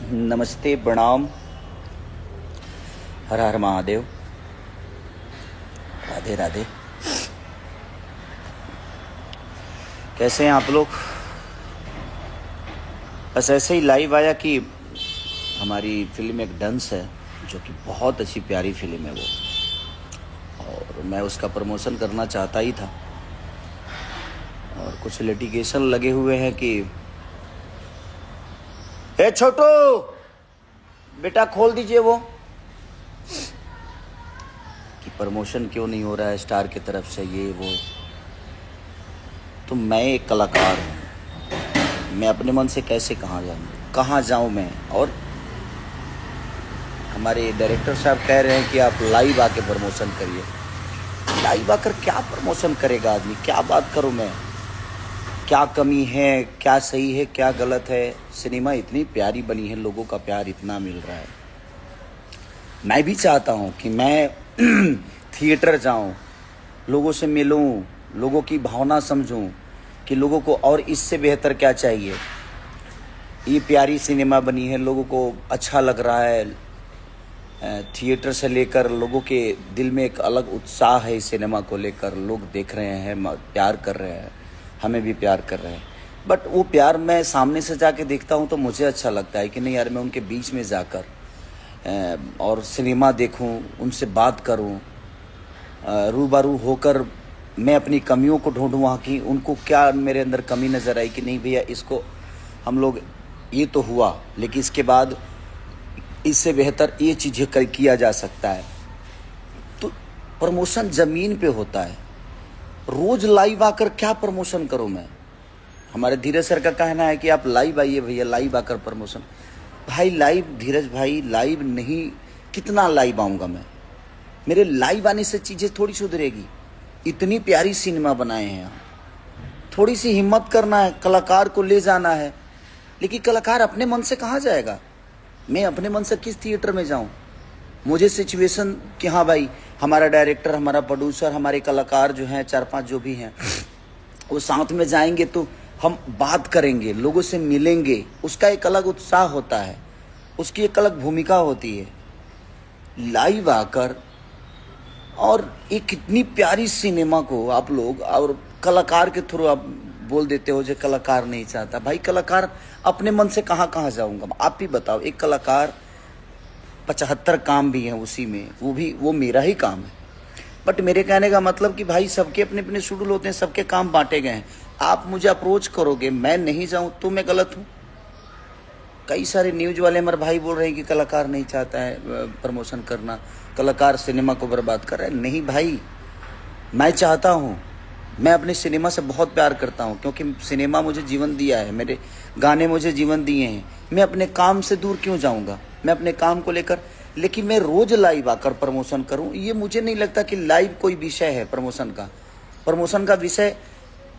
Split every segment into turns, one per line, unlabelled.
नमस्ते, प्रणाम, हर हर महादेव, राधे राधे। कैसे हैं आप लोग? बस ऐसे ही लाइव आया कि हमारी फिल्म एक डंस है जो कि बहुत अच्छी प्यारी फिल्म है वो, और मैं उसका प्रमोशन करना चाहता ही था। और कुछ लिटिगेशन लगे हुए हैं कि ए छोटू बेटा खोल दीजिए वो, कि प्रमोशन क्यों नहीं हो रहा है स्टार की तरफ से, ये वो। तो मैं एक कलाकार हूँ, मैं अपने मन से कैसे कहाँ जाऊँ मैं। और हमारे डायरेक्टर साहब कह रहे हैं कि आप लाइव आके प्रमोशन करिए। लाइव आकर क्या प्रमोशन करेगा आदमी? क्या बात करूँ मैं? क्या कमी है, क्या सही है, क्या गलत है? सिनेमा इतनी प्यारी बनी है, लोगों का प्यार इतना मिल रहा है। मैं भी चाहता हूँ कि मैं थिएटर जाऊँ, लोगों से मिलूँ, लोगों की भावना समझूँ कि लोगों को और इससे बेहतर क्या चाहिए। ये प्यारी सिनेमा बनी है, लोगों को अच्छा लग रहा है। थिएटर से लेकर लोगों के दिल में एक अलग उत्साह है इस सिनेमा को लेकर। लोग देख रहे हैं, प्यार कर रहे हैं, हमें भी प्यार कर रहे हैं। बट वो प्यार मैं सामने से जाके देखता हूँ तो मुझे अच्छा लगता है कि नहीं यार, मैं उनके बीच में जाकर और सिनेमा देखूं, उनसे बात करूं, रूबरू होकर मैं अपनी कमियों को ढूंढूं वहाँ की। उनको क्या मेरे अंदर कमी नज़र आई कि नहीं भैया इसको हम लोग, ये तो हुआ लेकिन इसके बाद इससे बेहतर ये चीज़ें किया जा सकता है। तो प्रमोशन ज़मीन पे होता है। रोज़ लाइव आकर क्या प्रमोशन करूं मैं? हमारे धीरज सर का कहना है कि आप लाइव आइए भैया, लाइव आकर प्रमोशन। भाई लाइव, धीरज भाई लाइव नहीं, कितना लाइव आऊँगा मैं? मेरे लाइव आने से चीज़ें थोड़ी सुधरेगी। इतनी प्यारी सिनेमा बनाए हैं यहाँ, थोड़ी सी हिम्मत करना है, कलाकार को ले जाना है। लेकिन कलाकार अपने मन से कहाँ जाएगा? मैं अपने मन से किस थिएटर में जाऊँ? मुझे सिचुएशन कि हाँ भाई, हमारा डायरेक्टर, हमारा प्रोड्यूसर, हमारे कलाकार जो हैं 4-5 जो भी हैं, वो साथ में जाएंगे तो हम बात करेंगे, लोगों से मिलेंगे। उसका एक अलग उत्साह होता है, उसकी एक अलग भूमिका होती है। लाइव आकर और एक कितनी प्यारी सिनेमा को आप लोग और कलाकार के थ्रू आप बोल देते हो जो कलाकार नहीं चाहता। भाई कलाकार अपने मन से कहाँ जाऊँगा? आप ही बताओ। एक कलाकार 75 काम भी हैं उसी में, वो मेरा ही काम है। बट मेरे कहने का मतलब कि भाई सबके अपने अपने शेड्यूल होते हैं, सबके काम बांटे गए हैं। आप मुझे अप्रोच करोगे, मैं नहीं जाऊं तो मैं गलत हूं? कई सारे न्यूज वाले हमारे भाई बोल रहे हैं कि कलाकार नहीं चाहता है प्रमोशन करना, कलाकार सिनेमा को बर्बाद कर रहा है। नहीं भाई, मैं चाहता हूं। मैं अपने सिनेमा से बहुत प्यार करता हूं क्योंकि सिनेमा मुझे जीवन दिया है, मेरे गाने मुझे जीवन दिए हैं। मैं अपने काम से दूर क्यों जाऊंगा? मैं अपने काम को लेकर, लेकिन मैं रोज लाइव आकर प्रमोशन करूं, ये मुझे नहीं लगता कि लाइव कोई विषय है प्रमोशन का। प्रमोशन का विषय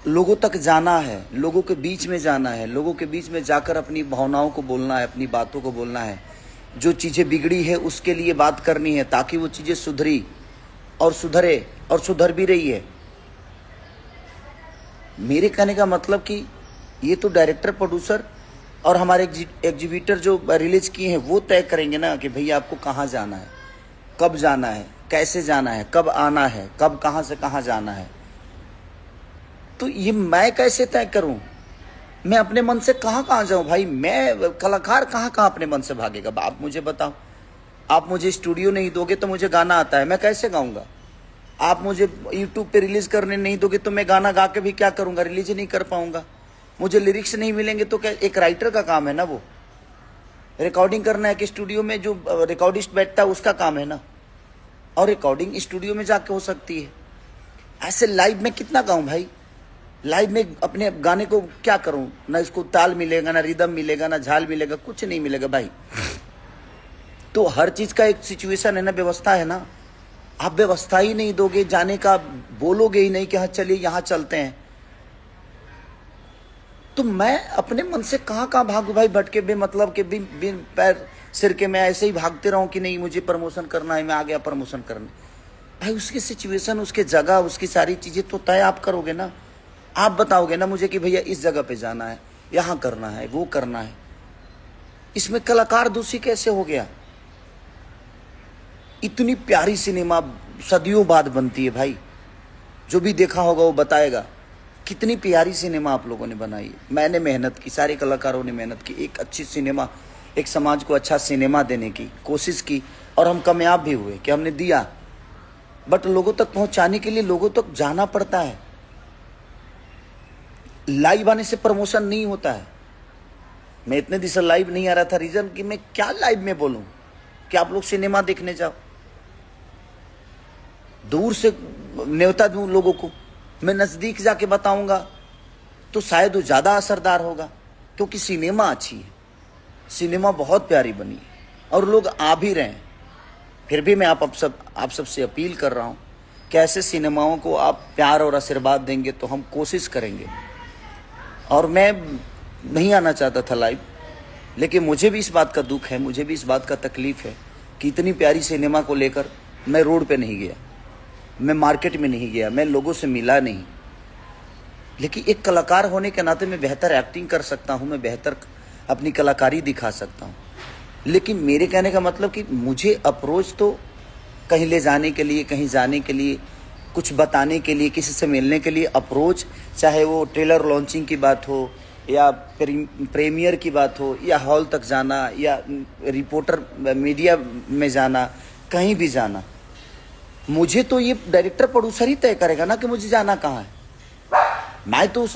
लोगों तक जाना है, लोगों के बीच में जाना है, लोगों के बीच में जाकर अपनी भावनाओं को बोलना है, अपनी बातों को बोलना है। जो चीज़ें बिगड़ी है उसके लिए बात करनी है ताकि वो चीज़ें सुधरी और सुधरे, और सुधर भी रही है। मेरे कहने का मतलब कि ये तो डायरेक्टर, प्रोड्यूसर और हमारे एग्जीबिटर जो रिलीज किए हैं वो तय करेंगे ना कि भैया आपको कहाँ जाना है, कब जाना है, कैसे जाना है, कब आना है, कब कहाँ से कहाँ जाना है। तो ये मैं कैसे तय करूं? मैं अपने मन से कहाँ जाऊं भाई? मैं कलाकार कहाँ अपने मन से भागेगा? आप मुझे बताओ। आप मुझे स्टूडियो नहीं दोगे तो मुझे गाना आता है, मैं कैसे गाऊंगा? आप मुझे यूट्यूब पे रिलीज करने नहीं दोगे तो मैं गाना गा के भी क्या करूंगा? रिलीज ही नहीं कर पाऊंगा। मुझे लिरिक्स नहीं मिलेंगे तो क्या? एक राइटर का काम है ना वो, रिकॉर्डिंग करना है कि स्टूडियो में जो रिकॉर्डिस्ट बैठता है उसका काम है ना। और रिकॉर्डिंग स्टूडियो में जाके हो सकती है। ऐसे लाइव में कितना गाऊं भाई? लाइव में अपने गाने को क्या करूं? ना इसको ताल मिलेगा, ना रिदम मिलेगा, ना झाल मिलेगा, कुछ नहीं मिलेगा भाई। तो हर चीज का एक सिचुएशन है ना, व्यवस्था है ना। आप व्यवस्था ही नहीं दोगे, जाने का बोलोगे ही नहीं कि हाँ चलिए यहाँ चलते हैं, तो मैं अपने मन से कहाँ भागू भाई? भटके बेमतलब के बिन पैर सिर के मैं ऐसे ही भागते रहूं कि नहीं मुझे प्रमोशन करना है, मैं आ गया प्रमोशन करने। भाई उसकी सिचुएशन, उसके जगह, उसकी सारी चीजें तो तय आप करोगे ना। आप बताओगे ना मुझे कि भैया इस जगह पे जाना है, यहाँ करना है, वो करना है। इसमें कलाकार दोषी कैसे हो गया? इतनी प्यारी सिनेमा सदियों बाद बनती है भाई, जो भी देखा होगा वो बताएगा कितनी प्यारी सिनेमा आप लोगों ने बनाई है। मैंने मेहनत की, सारे कलाकारों ने मेहनत की, एक अच्छी सिनेमा, एक समाज को अच्छा सिनेमा देने की कोशिश की और हम कामयाब भी हुए कि हमने दिया। बट लोगों तक पहुंचाने के लिए लोगों तक जाना पड़ता है। लाइव आने से प्रमोशन नहीं होता है। मैं इतने दिन से लाइव नहीं आ रहा था, रीजन कि मैं क्या लाइव में बोलूं कि आप लोग सिनेमा देखने जाओ। दूर से न्योता दूं लोगों को, मैं नजदीक जाके बताऊंगा तो शायद वो ज्यादा असरदार होगा, क्योंकि सिनेमा अच्छी है, सिनेमा बहुत प्यारी बनी है और लोग आ भी रहे हैं। फिर भी मैं आप सबसे अपील कर रहा हूँ कि ऐसे सिनेमाओं को आप प्यार और आशीर्वाद देंगे तो हम कोशिश करेंगे। और मैं नहीं आना चाहता था लाइव, लेकिन मुझे भी इस बात का दुख है, मुझे भी इस बात का तकलीफ है कि इतनी प्यारी सिनेमा को लेकर मैं रोड पे नहीं गया, मैं मार्केट में नहीं गया, मैं लोगों से मिला नहीं। लेकिन एक कलाकार होने के नाते मैं बेहतर एक्टिंग कर सकता हूँ, मैं बेहतर अपनी कलाकारी दिखा सकता हूँ। लेकिन मेरे कहने का मतलब कि मुझे अप्रोच तो कहीं ले जाने के लिए, कहीं जाने के लिए, कुछ बताने के लिए, किसी से मिलने के लिए अप्रोच, चाहे वो ट्रेलर लॉन्चिंग की बात हो या प्रीमियर की बात हो या हॉल तक जाना या रिपोर्टर मीडिया में जाना, कहीं भी जाना, मुझे तो ये डायरेक्टर प्रोड्यूसर ही तय करेगा ना कि मुझे जाना कहाँ है। मैं तो उस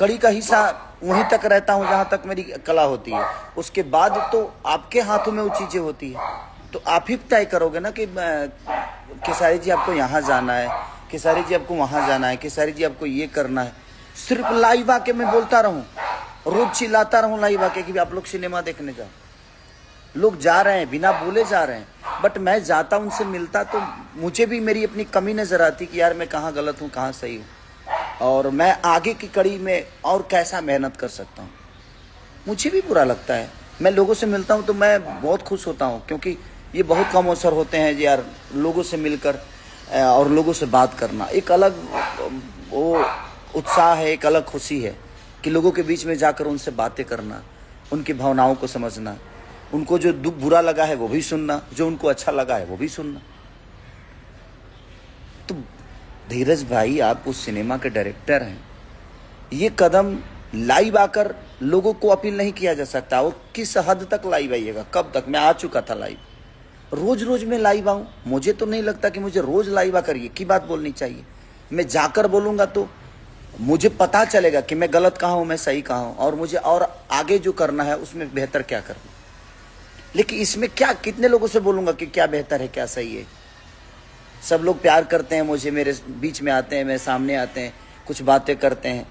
कड़ी का हिस्सा वहीं तक रहता हूँ जहाँ तक मेरी कला होती है, उसके बाद तो आपके हाथों में वो चीज़ें होती है। तो आप ही तय करोगे ना कि खेसारी जी आपको यहाँ जाना है, खेसारी जी आपको वहाँ जाना है, खेसारी जी आपको ये करना है। सिर्फ लाइव आके मैं बोलता रहूँ, रोज चिल्लाता रहूँ लाइव आके कि आप लोग सिनेमा देखने जाओ। लोग जा रहे हैं, बिना बोले जा रहे हैं, बट मैं जाता, उनसे मिलता तो मुझे भी मेरी अपनी कमी नजर आती कि यार मैं कहाँ गलत हूँ, कहाँ सही हूँ, और मैं आगे की कड़ी में और कैसा मेहनत कर सकता हूँ। मुझे भी बुरा लगता है, मैं लोगों से मिलता हूँ तो मैं बहुत खुश होता हूँ, क्योंकि ये बहुत कम अवसर होते हैं यार लोगों से मिलकर और लोगों से बात करना। एक अलग वो उत्साह है, एक अलग खुशी है कि लोगों के बीच में जाकर उनसे बातें करना, उनकी भावनाओं को समझना, उनको जो दुख बुरा लगा है वो भी सुनना, जो उनको अच्छा लगा है वो भी सुनना। तो धीरज भाई, आप उस सिनेमा के डायरेक्टर हैं, ये कदम लाइव आकर लोगों को अपील नहीं किया जा सकता। और किस हद तक लाइव आइएगा, कब तक? मैं आ चुका था लाइव, रोज रोज मैं लाइव आऊं? मुझे तो नहीं लगता कि मुझे रोज लाइव आकर ये की बात बोलनी चाहिए। मैं जाकर बोलूंगा तो मुझे पता चलेगा कि मैं गलत कहाँ हूं, मैं सही कहाँ हूं, और मुझे और आगे जो करना है उसमें बेहतर क्या करना। लेकिन इसमें क्या, कितने लोगों से बोलूंगा कि क्या बेहतर है, क्या सही है? सब लोग प्यार करते हैं मुझे, मेरे बीच में आते हैं, मेरे सामने आते हैं, कुछ बातें करते हैं,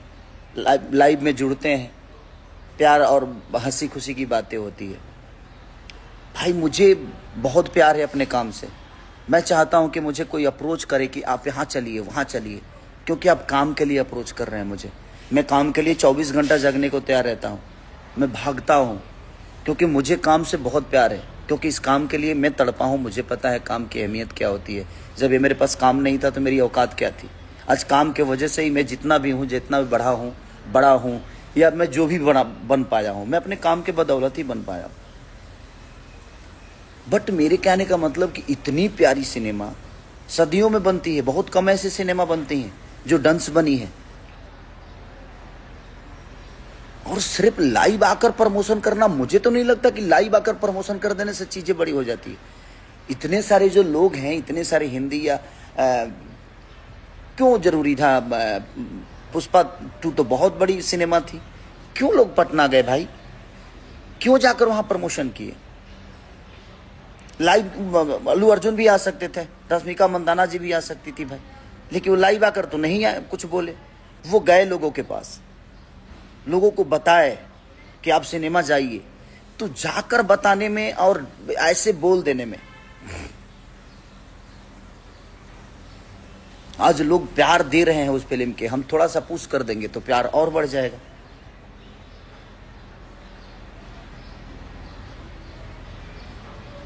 लाइव में जुड़ते हैं, प्यार और हंसी खुशी की बातें होती है। भाई मुझे बहुत प्यार है अपने काम से। मैं चाहता हूं कि मुझे कोई अप्रोच करे कि आप यहाँ चलिए, वहाँ चलिए, क्योंकि आप काम के लिए अप्रोच कर रहे हैं मुझे। मैं काम के लिए 24 घंटा जगने को तैयार रहता हूँ, मैं भागता हूँ, क्योंकि मुझे काम से बहुत प्यार है, क्योंकि इस काम के लिए मैं तड़पा हूँ। मुझे पता है काम की अहमियत क्या होती है। जब ये मेरे पास काम नहीं था तो मेरी औकात क्या थी। आज काम के वजह से ही मैं जितना भी हूँ, जितना भी बड़ा हूँ या मैं जो भी बन पाया हूँ, मैं अपने काम के बदौलत ही बन पाया हूँ। बट मेरे कहने का मतलब कि इतनी प्यारी सिनेमा सदियों में बनती है, बहुत कम ऐसे सिनेमा बनती हैं जो डंस बनी है, और सिर्फ लाइव आकर प्रमोशन करना, मुझे तो नहीं लगता कि लाइव आकर प्रमोशन कर देने से चीजें बड़ी हो जाती है। इतने सारे जो लोग हैं, इतने सारे हिंदी या क्यों जरूरी था? पुष्पा 2 तो बहुत बड़ी सिनेमा थी, क्यों लोग पटना गए भाई? क्यों जाकर वहां प्रमोशन किए? लाइव अल्लू अर्जुन भी आ सकते थे, रश्मिका मंदाना जी भी आ सकती थी भाई, लेकिन वो लाइव आकर तो नहीं आए, कुछ बोले। वो गए लोगों के पास, लोगों को बताए कि आप सिनेमा जाइए। तो जाकर बताने में और ऐसे बोल देने में आज लोग प्यार दे रहे हैं उस फिल्म के। हम थोड़ा सा पुश कर देंगे तो प्यार और बढ़ जाएगा।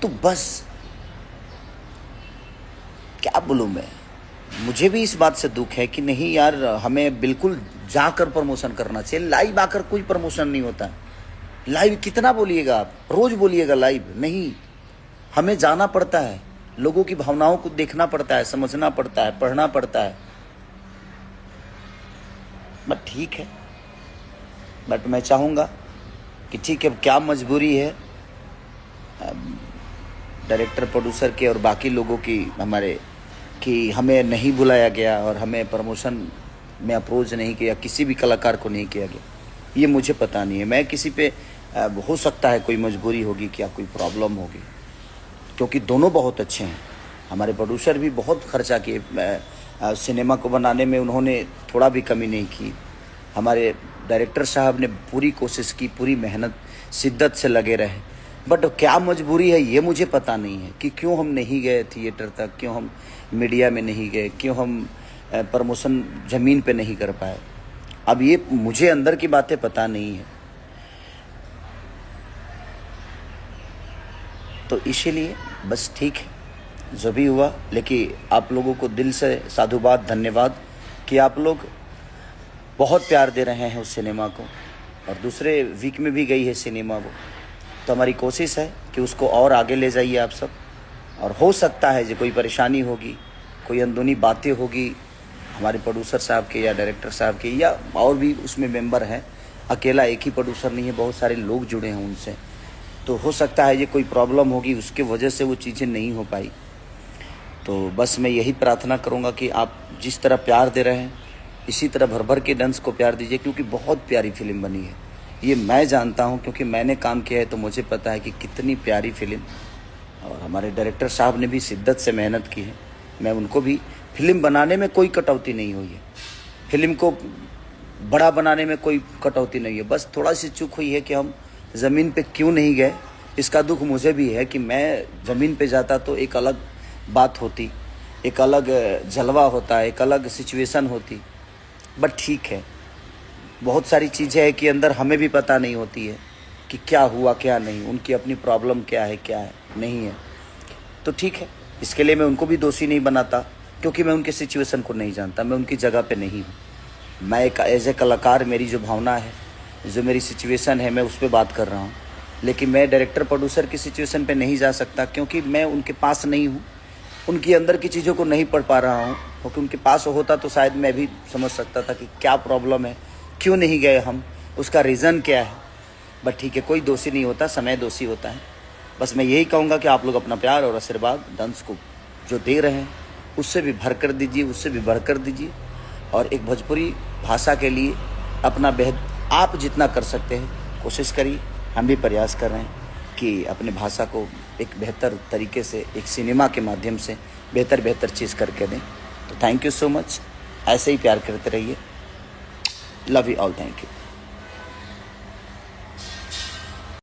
तो बस क्या बोलूं मैं, मुझे भी इस बात से दुख है कि नहीं यार, हमें बिल्कुल जाकर प्रमोशन करना चाहिए। लाइव आकर कोई प्रमोशन नहीं होता है। लाइव कितना बोलिएगा आप, रोज बोलिएगा लाइव नहीं। हमें जाना पड़ता है, लोगों की भावनाओं को देखना पड़ता है, समझना पड़ता है, पढ़ना पड़ता है। बट ठीक है, बट मैं चाहूँगा कि ठीक है, क्या मजबूरी है डायरेक्टर प्रोड्यूसर के और बाकी लोगों की, हमारे, कि हमें नहीं बुलाया गया और हमें प्रमोशन में अप्रोच नहीं किया, किसी भी कलाकार को नहीं किया गया, ये मुझे पता नहीं है। मैं किसी पे हो सकता है कोई मजबूरी होगी, क्या कोई प्रॉब्लम होगी, क्योंकि दोनों बहुत अच्छे हैं। हमारे प्रोड्यूसर भी बहुत खर्चा किए सिनेमा को बनाने में, उन्होंने थोड़ा भी कमी नहीं की। हमारे डायरेक्टर साहब ने पूरी कोशिश की, पूरी मेहनत शिद्दत से लगे रहे। बट क्या मजबूरी है ये मुझे पता नहीं है कि क्यों हम नहीं गए थिएटर तक, क्यों हम मीडिया में नहीं गए, क्यों हम प्रमोशन ज़मीन पे नहीं कर पाए। अब ये मुझे अंदर की बातें पता नहीं है, तो इसीलिए बस ठीक है जो भी हुआ। लेकिन आप लोगों को दिल से साधुवाद, धन्यवाद कि आप लोग बहुत प्यार दे रहे हैं उस सिनेमा को, और दूसरे वीक में भी गई है सिनेमा वो। तो हमारी कोशिश है कि उसको और आगे ले जाइए आप सब। और हो सकता है जो कोई परेशानी होगी, कोई अंदरूनी बातें होगी हमारे प्रोड्यूसर साहब के या डायरेक्टर साहब के, या और भी उसमें मेंबर हैं, अकेला एक ही प्रोड्यूसर नहीं है, बहुत सारे लोग जुड़े हैं उनसे, तो हो सकता है ये कोई प्रॉब्लम होगी, उसके वजह से वो चीज़ें नहीं हो पाई। तो बस मैं यही प्रार्थना करूँगा कि आप जिस तरह प्यार दे रहे हैं, इसी तरह भर भर के डंस को प्यार दीजिए, क्योंकि बहुत प्यारी फिल्म बनी है। ये मैं जानता हूँ क्योंकि मैंने काम किया है, तो मुझे पता है कि कितनी प्यारी फिल्म, और हमारे डायरेक्टर साहब ने भी शिद्दत से मेहनत की है। मैं उनको भी, फिल्म बनाने में कोई कटौती नहीं हुई है, फिल्म को बड़ा बनाने में कोई कटौती नहीं है। बस थोड़ा सी चूक हुई है कि हम ज़मीन पे क्यों नहीं गए, इसका दुख मुझे भी है कि मैं ज़मीन पे जाता तो एक अलग बात होती, एक अलग जलवा होता, एक अलग सिचुएशन होती। बट ठीक है, बहुत सारी चीज़ें हैं कि अंदर हमें भी पता नहीं होती है कि क्या हुआ क्या नहीं, उनकी अपनी प्रॉब्लम क्या है नहीं है। तो ठीक है, इसके लिए मैं उनको भी दोषी नहीं बनाता, क्योंकि मैं उनके सिचुएशन को नहीं जानता, मैं उनकी जगह पे नहीं हूँ। मैं एक एज ए कलाकार, मेरी जो भावना है, जो मेरी सिचुएशन है, मैं उस पर बात कर रहा हूँ। लेकिन मैं डायरेक्टर प्रोड्यूसर की सिचुएशन पे नहीं जा सकता, क्योंकि मैं उनके पास नहीं हूँ, उनकी अंदर की चीज़ों को नहीं पढ़ पा रहा हूँ। क्योंकि उनके पास होता तो शायद मैं भी समझ सकता था कि क्या प्रॉब्लम है, क्यों नहीं गए हम, उसका रीज़न क्या है। बट ठीक है, कोई दोषी नहीं होता, समय दोषी होता है। बस मैं यही कहूँगा कि आप लोग अपना प्यार और आशीर्वाद डंस को जो दे रहे हैं, उससे भी भर कर दीजिए, उससे भी बढ़ कर दीजिए। और एक भोजपुरी भाषा के लिए अपना आप जितना कर सकते हैं कोशिश करिए। हम भी प्रयास कर रहे हैं कि अपने भाषा को एक बेहतर तरीके से, एक सिनेमा के माध्यम से बेहतर चीज़ करके दें। तो थैंक यू सो मच, ऐसे ही प्यार करते रहिए। Love you all, thank you.